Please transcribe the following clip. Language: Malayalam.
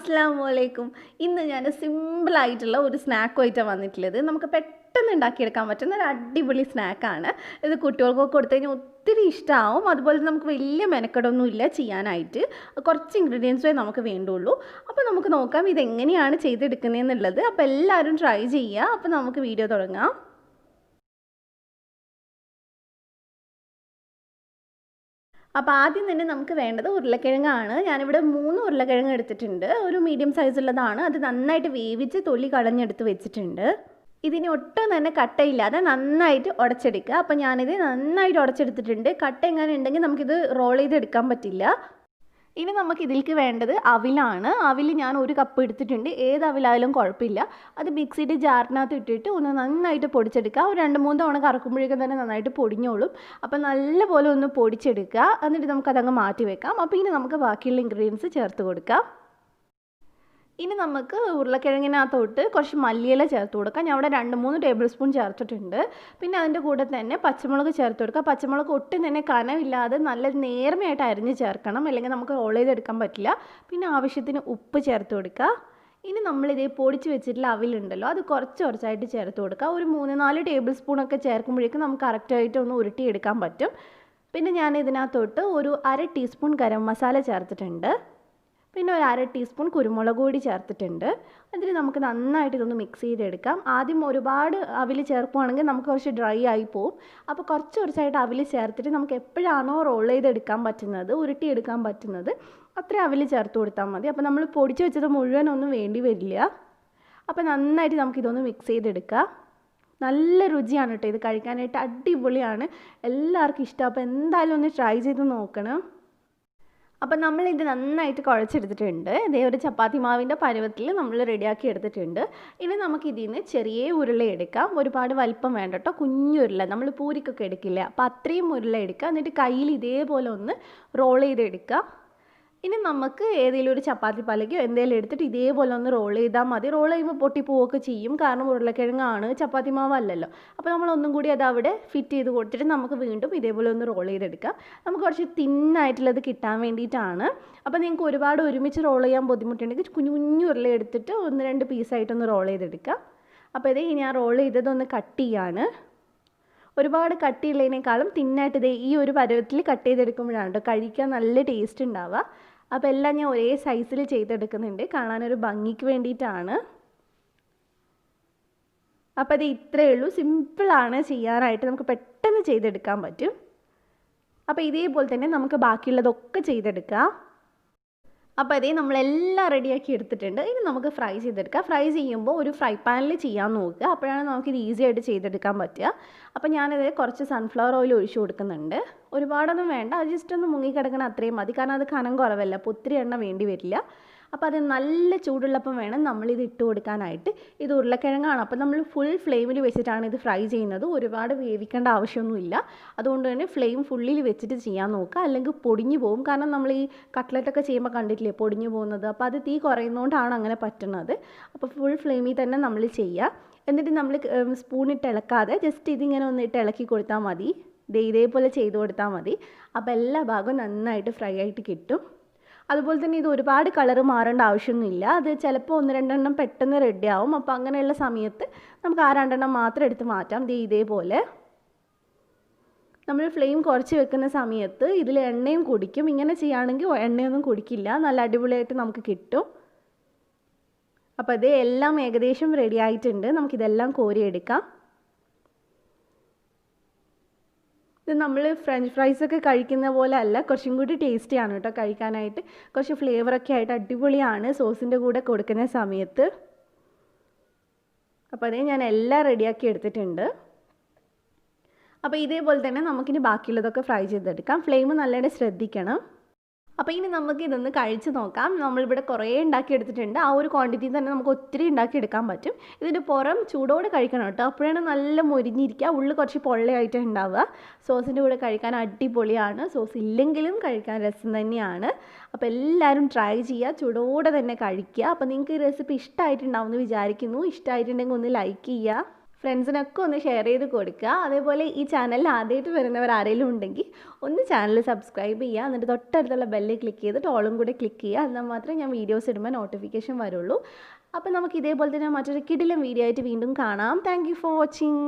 അസ്സലാമു ഇന്ന് ഞാൻ സിമ്പിൾ ആയിട്ടുള്ള ഒരു സ്നാക്ക് ആയിട്ടാണ് വന്നിട്ടുള്ളത്. നമുക്ക് പെട്ടെന്ന് ഉണ്ടാക്കിയെടുക്കാൻ പറ്റുന്ന ഒരു അടിപൊളി സ്നാക്കാണ് ഇത്. കുട്ടികൾക്കൊക്കെ കൊടുത്തു കഴിഞ്ഞാൽ ഒത്തിരി ഇഷ്ടമാവും. അതുപോലെ നമുക്ക് വലിയ മെനക്കെടൊന്നും ഇല്ല ചെയ്യാനായിട്ട്. കുറച്ച് ഇൻഗ്രീഡിയൻസേ നമുക്ക് വേണ്ടുള്ളൂ. അപ്പോൾ നമുക്ക് നോക്കാം ഇതെങ്ങനെയാണ് ചെയ്തെടുക്കുന്നതെന്നുള്ളത്. അപ്പോൾ എല്ലാവരും ട്രൈ ചെയ്യുക. അപ്പോൾ നമുക്ക് വീഡിയോ തുടങ്ങാം. അപ്പോൾ ആദ്യം തന്നെ നമുക്ക് വേണ്ടത് ഉരുളക്കിഴങ്ങാണ്. ഞാനിവിടെ 3 ഉരുളക്കിഴങ്ങ് എടുത്തിട്ടുണ്ട്. ഒരു മീഡിയം സൈസുള്ളതാണ്. അത് നന്നായിട്ട് വേവിച്ച് തൊലി കളഞ്ഞെടുത്ത് വെച്ചിട്ടുണ്ട്. ഇതിന് ഒട്ടും തന്നെ കട്ടയില്ലാതെ നന്നായിട്ട് ഉടച്ചെടുക്കുക. അപ്പോൾ ഞാനിത് നന്നായിട്ട് ഉടച്ചെടുത്തിട്ടുണ്ട്. കട്ട എങ്ങനെ ഉണ്ടെങ്കിൽ നമുക്കിത് റോൾ ചെയ്തെടുക്കാൻ പറ്റില്ല. ഇനി നമുക്ക് ഇതിലേക്ക് വേണ്ടത് അവിലാണ്. അവിൽ ഞാൻ 1 കപ്പ് എടുത്തിട്ടുണ്ട്. ഏത് അവിലായാലും കുഴപ്പമില്ല. അത് മിക്സിയുടെ ജാറിനകത്ത് ഇട്ടിട്ട് ഒന്ന് നന്നായിട്ട് പൊടിച്ചെടുക്കുക. ഒരു 2-3 തവണ കറക്കുമ്പോഴേക്കും തന്നെ നന്നായിട്ട് പൊടിഞ്ഞോളും. അപ്പോൾ നല്ലപോലെ ഒന്ന് പൊടിച്ചെടുക്കുക. എന്നിട്ട് നമുക്കതങ്ങ് മാറ്റി വെക്കാം. അപ്പോൾ ഇനി നമുക്ക് ബാക്കിയുള്ള ഇൻഗ്രീഡിയൻസ് ചേർത്ത് കൊടുക്കാം. ഇനി നമുക്ക് ഉരുളക്കിഴങ്ങിനകത്തോട്ട് കുറച്ച് മല്ലിയില ചേർത്ത് കൊടുക്കാം. ഞാൻ അവിടെ 2-3 ടേബിൾ സ്പൂൺ ചേർത്തിട്ടുണ്ട്. പിന്നെ അതിൻ്റെ കൂടെ തന്നെ പച്ചമുളക് ചേർത്ത് കൊടുക്കുക. പച്ചമുളക് ഒട്ടും തന്നെ കനമില്ലാതെ നല്ല നേർമയായിട്ട് അരിഞ്ഞ് ചേർക്കണം, അല്ലെങ്കിൽ നമുക്ക് റോൾ ചെയ്തെടുക്കാൻ പറ്റില്ല. പിന്നെ ആവശ്യത്തിന് ഉപ്പ് ചേർത്ത് കൊടുക്കുക. ഇനി നമ്മളിതേ പൊടിച്ച് വെച്ചിട്ടുള്ള അവിലുണ്ടല്ലോ, അത് കുറച്ചായിട്ട് ചേർത്ത് കൊടുക്കുക. ഒരു 3-4 ടേബിൾ സ്പൂണൊക്കെ ചേർക്കുമ്പോഴേക്കും നമുക്ക് കറക്റ്റായിട്ട് ഒന്ന് ഉരുട്ടിയെടുക്കാൻ പറ്റും. പിന്നെ ഞാൻ ഇതിനകത്തോട്ട് ഒരു 1/2 ടീസ്പൂൺ ഗരം മസാല ചേർത്തിട്ടുണ്ട്. പിന്നെ ഒരു 1/2 ടീസ്പൂൺ കുരുമുളക് പൊടി ചേർത്തിട്ടുണ്ട്. എന്നിട്ട് നമുക്ക് നന്നായിട്ട് ഇതൊന്ന് മിക്സ് ചെയ്തെടുക്കാം. ആദ്യം ഒരുപാട് അവിൽ ചേർക്കുകയാണെങ്കിൽ നമുക്ക് കുറച്ച് ഡ്രൈ ആയി പോവും. അപ്പോൾ കുറച്ചായിട്ട് അവിൽ ചേർത്തിട്ട് നമുക്ക് എപ്പോഴാണോ റോൾ ചെയ്തെടുക്കാൻ പറ്റുന്നത്, ഉരുട്ടിയെടുക്കാൻ പറ്റുന്നത്, അത്രയും അവിൽ ചേർത്ത് കൊടുത്താൽ മതി. അപ്പോൾ നമ്മൾ പൊടിച്ച് വെച്ചത് മുഴുവനൊന്നും വേണ്ടി വരില്ല. അപ്പോൾ നന്നായിട്ട് നമുക്കിതൊന്ന് മിക്സ് ചെയ്തെടുക്കാം. നല്ല രുചിയാണ് കേട്ടോ ഇത് കഴിക്കാനായിട്ട്. അടിപൊളിയാണ്, എല്ലാവർക്കും ഇഷ്ടം. അപ്പോൾ എന്തായാലും ഒന്ന് ട്രൈ ചെയ്ത് നോക്കണം. അപ്പം നമ്മളിത് നന്നായിട്ട് കുഴച്ചെടുത്തിട്ടുണ്ട്. ഇതേ ഒരു ചപ്പാത്തി മാവിൻ്റെ പരുവത്തിൽ നമ്മൾ റെഡിയാക്കി എടുത്തിട്ടുണ്ട്. ഇനി നമുക്കിതിൽ നിന്ന് ചെറിയ ഉരുള എടുക്കാം. ഒരുപാട് വലിപ്പം വേണ്ട കേട്ടോ, കുഞ്ഞുരുള. നമ്മൾ പൂരിക്കൊക്കെ എടുക്കില്ല, അപ്പോൾ അത്രയും ഉരുള എടുക്കുക. എന്നിട്ട് കയ്യിൽ ഇതേപോലെ ഒന്ന് റോൾ ചെയ്തെടുക്കുക. ഇനി നമുക്ക് ഏതെങ്കിലും ഒരു ചപ്പാത്തി പലകയോ എന്തെങ്കിലും എടുത്തിട്ട് ഇതേപോലെ ഒന്ന് റോൾ ചെയ്താൽ മതി. റോൾ ചെയ്യുമ്പോൾ പൊട്ടിപ്പോവുകയൊക്കെ ചെയ്യും, കാരണം ഉരുളക്കിഴങ്ങാണ്, ചപ്പാത്തി മാവല്ലല്ലോ. അപ്പോൾ നമ്മളൊന്നും കൂടി അത് അവിടെ ഫിറ്റ് ചെയ്ത് കൊടുത്തിട്ട് നമുക്ക് വീണ്ടും ഇതേപോലെ ഒന്ന് റോൾ ചെയ്തെടുക്കാം. നമുക്ക് കുറച്ച് തിന്നായിട്ടുള്ളത് കിട്ടാൻ വേണ്ടിയിട്ടാണ്. അപ്പോൾ നിങ്ങൾക്ക് ഒരുപാട് ഒരുമിച്ച് റോൾ ചെയ്യാൻ ബുദ്ധിമുട്ടുണ്ടെങ്കിൽ കുഞ്ഞു ഉരുള എടുത്തിട്ട് 1-2 പീസായിട്ടൊന്ന് റോൾ ചെയ്തെടുക്കാം. അപ്പോൾ ഇതേ ഇനി ആ റോൾ ചെയ്തതൊന്ന് കട്ട് ചെയ്യാണ്. ഒരുപാട് കട്ടിയുള്ളതിനേക്കാളും തിന്നായിട്ട് ഇതേ ഈ ഒരു പരുവത്തിൽ കട്ട് ചെയ്തെടുക്കുമ്പോഴാണ് കേട്ടോ കഴിക്കാൻ നല്ല ടേസ്റ്റ് ഉണ്ടാവുക. അപ്പോൾ എല്ലാം ഞാൻ ഒരേ സൈസിൽ ചെയ്തെടുക്കുന്നുണ്ട്, കാണാനൊരു ഭംഗിക്ക് വേണ്ടിയിട്ടാണ്. അപ്പോൾ അത് ഇത്രയേ ഉള്ളൂ. സിമ്പിളാണ് ചെയ്യാനായിട്ട്, നമുക്ക് പെട്ടെന്ന് ചെയ്തെടുക്കാൻ പറ്റും. അപ്പോൾ ഇതേപോലെ തന്നെ നമുക്ക് ബാക്കിയുള്ളതൊക്കെ ചെയ്തെടുക്കാം. അപ്പോൾ അതേ നമ്മളെല്ലാം റെഡിയാക്കി എടുത്തിട്ടുണ്ട്. ഇനി നമുക്ക് ഫ്രൈ ചെയ്തെടുക്കാം. ഫ്രൈ ചെയ്യുമ്പോൾ ഒരു ഫ്രൈ പാനിൽ ചെയ്യാൻ നോക്കുക, അപ്പോഴാണ് നമുക്കിത് ഈസി ആയിട്ട് ചെയ്തെടുക്കാൻ പറ്റുക. അപ്പോൾ ഞാനിത് കുറച്ച് സൺഫ്ലവർ ഓയിൽ ഒഴിച്ച് കൊടുക്കുന്നുണ്ട്. ഒരുപാടൊന്നും വേണ്ട, അത് ജസ്റ്റ് ഒന്ന് മുങ്ങിക്കിടക്കണം, അത്രയും മതി. കാരണം അത് കനം കുറവല്ല, അപ്പോൾ ഒത്തിരി എണ്ണ വേണ്ടി വരില്ല. അപ്പോൾ അത് നല്ല ചൂടുള്ളപ്പം വേണം നമ്മളിത് ഇട്ട് കൊടുക്കാനായിട്ട്. ഇത് ഉരുളക്കിഴങ്ങാണ്, അപ്പോൾ നമ്മൾ ഫുൾ ഫ്ലെയിമിൽ വെച്ചിട്ടാണ് ഇത് ഫ്രൈ ചെയ്യുന്നത്. ഒരുപാട് വേവിക്കേണ്ട ആവശ്യമൊന്നുമില്ല. അതുകൊണ്ട് തന്നെ ഫ്ലെയിം ഫുള്ളിൽ വെച്ചിട്ട് ചെയ്യാൻ നോക്കുക, അല്ലെങ്കിൽ പൊടിഞ്ഞു പോകും. കാരണം നമ്മൾ ഈ കട്ട്ലറ്റൊക്കെ ചെയ്യുമ്പോൾ കണ്ടിട്ടില്ലേ പൊടിഞ്ഞു പോകുന്നത്, അപ്പോൾ അത് തീ കുറയുന്നതുകൊണ്ടാണ് അങ്ങനെ പറ്റുന്നത്. അപ്പോൾ ഫുൾ ഫ്ലെയിമിൽ തന്നെ നമ്മൾ ചെയ്യുക. എന്നിട്ട് നമ്മൾ സ്പൂണിട്ട് ഇളക്കാതെ ജസ്റ്റ് ഇതിങ്ങനെ ഒന്ന് ഇട്ട് ഇളക്കി കൊടുത്താൽ മതി. ഇതേപോലെ ചെയ്ത് കൊടുത്താൽ മതി. അപ്പോൾ എല്ലാ ഭാഗവും നന്നായിട്ട് ഫ്രൈ ആയിട്ട് കിട്ടും. അതുപോലെ തന്നെ ഇത് ഒരുപാട് കളർ മാറേണ്ട ആവശ്യമൊന്നുമില്ല. അത് ചിലപ്പോൾ 1-2 എണ്ണം പെട്ടെന്ന് റെഡി ആവും. അപ്പോൾ അങ്ങനെയുള്ള സമയത്ത് നമുക്ക് ആ 2 എണ്ണം മാത്രം എടുത്ത് മാറ്റാം. ഇതേപോലെ നമ്മൾ ഫ്ലെയിം കുറച്ച് വെക്കുന്ന സമയത്ത് ഇതിൽ എണ്ണയും കുടിക്കും. ഇങ്ങനെ ചെയ്യുകയാണെങ്കിൽ എണ്ണയൊന്നും കുടിക്കില്ല, നല്ല അടിപൊളിയായിട്ട് നമുക്ക് കിട്ടും. അപ്പോൾ ഇത് എല്ലാം ഏകദേശം റെഡി ആയിട്ടുണ്ട്. നമുക്കിതെല്ലാം കോരിയെടുക്കാം. ഇത് നമ്മൾ ഫ്രഞ്ച് ഫ്രൈസൊക്കെ കഴിക്കുന്ന പോലെ അല്ല, കുറച്ചും കൂടി ടേസ്റ്റിയാണ് കേട്ടോ കഴിക്കാനായിട്ട്. കുറച്ച് ഫ്ലേവറൊക്കെ ആയിട്ട് അടിപൊളിയാണ് സോസിൻ്റെ കൂടെ കൊടുക്കുന്ന സമയത്ത്. അപ്പോൾ അതേ ഞാൻ എല്ലാം റെഡിയാക്കി എടുത്തിട്ടുണ്ട്. അപ്പോൾ ഇതേപോലെ തന്നെ നമുക്കിനി ബാക്കിയുള്ളതൊക്കെ ഫ്രൈ ചെയ്തെടുക്കാം. ഫ്ലെയിം നല്ലോണം ശ്രദ്ധിക്കണം. അപ്പോൾ ഇനി നമുക്ക് ഇതൊന്ന് കഴിച്ച് നോക്കാം. നമ്മളിവിടെ കുറേ ഉണ്ടാക്കിയെടുത്തിട്ടുണ്ട്. ആ ഒരു ക്വാണ്ടിറ്റി തന്നെ നമുക്ക് ഒത്തിരി ഉണ്ടാക്കിയെടുക്കാൻ പറ്റും. ഇതിൻ്റെ പുറം ചൂടോടെ കഴിക്കണം കേട്ടോ, അപ്പോഴാണ് നല്ല മൊരിഞ്ഞിരിക്കുക. ഉള്ളിൽ കുറച്ച് പൊള്ളയായിട്ട് ഉണ്ടാവുക. സോസിൻ്റെ കൂടെ കഴിക്കാൻ അടിപൊളിയാണ്. സോസ് ഇല്ലെങ്കിലും കഴിക്കാൻ രസം തന്നെയാണ്. അപ്പോൾ എല്ലാവരും ട്രൈ ചെയ്യുക, ചൂടോടെ തന്നെ കഴിക്കുക. അപ്പോൾ നിങ്ങൾക്ക് ഈ റെസിപ്പി ഇഷ്ടമായിട്ടുണ്ടാവും എന്ന് വിചാരിക്കുന്നു. ഇഷ്ടമായിട്ടുണ്ടെങ്കിൽ ഒന്ന് ലൈക്ക് ചെയ്യുക. ഫ്രണ്ട്സിനൊക്കെ ഒന്ന് ഷെയർ ചെയ്ത് കൊടുക്കുക. അതേപോലെ ഈ ചാനലിൽ ആദ്യമായിട്ട് വരുന്നവർ ആരെങ്കിലും ഉണ്ടെങ്കിൽ ഒന്ന് ചാനൽ സബ്സ്ക്രൈബ് ചെയ്യുക. എന്നിട്ട് തൊട്ടടുത്തുള്ള ബെല്ല് ക്ലിക്ക് ചെയ്തിട്ട് ഓളും കൂടെ ക്ലിക്ക് ചെയ്യുക. എന്നാൽ മാത്രമേ ഞാൻ വീഡിയോസ് ഇടുമ്പോൾ നോട്ടിഫിക്കേഷൻ വരുള്ളൂ. അപ്പോൾ നമുക്ക് ഇതേപോലെ തന്നെ മറ്റൊരു കിടിലൻ വീഡിയോ ആയിട്ട് വീണ്ടും കാണാം. Thank you for watching.